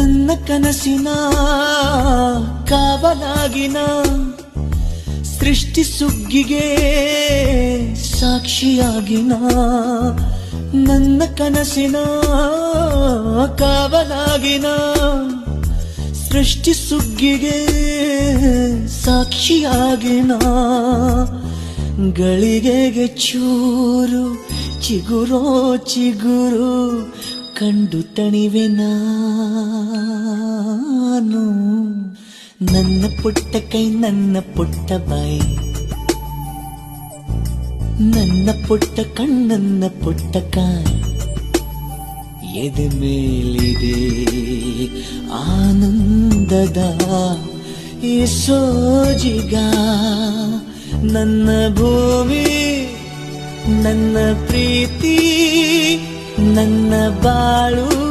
ನನ್ನ ಕನಸಿನ ಕಾವಲಾಗಿನ ಸೃಷ್ಟಿ ಸುಗ್ಗಿಗೆ ಸಾಕ್ಷಿಯಾಗಿನ ನನ್ನ ಕನಸಿನ ಕಾವಲಾಗಿನ ಸೃಷ್ಟಿ ಸುಗ್ಗಿಗೆ ಸಾಕ್ಷಿಯಾಗಿನ ಗಳಿಗೆಗೆ ಚೂರು ಚಿಗುರೋ ಚಿಗುರು ಕಂಡು ತಣಿವೆ ನಾನು. ನನ್ನ ಪುಟ್ಟ ಕೈ ನನ್ನ ಪುಟ್ಟ ಬಾಯಿ ನನ್ನ ಪುಟ್ಟ ಕಣ್ಣನ್ನ ಪುಟ್ಟ ಕಾಯಿ ಎದೆ ಮೇಲಿದೆ ಆನಂದದ ಈ ಸೋಜಿಗ. ನನ್ನ ಭೂಮಿ ನನ್ನ ಪ್ರೀತಿ ನನ್ನ ಬಾಳು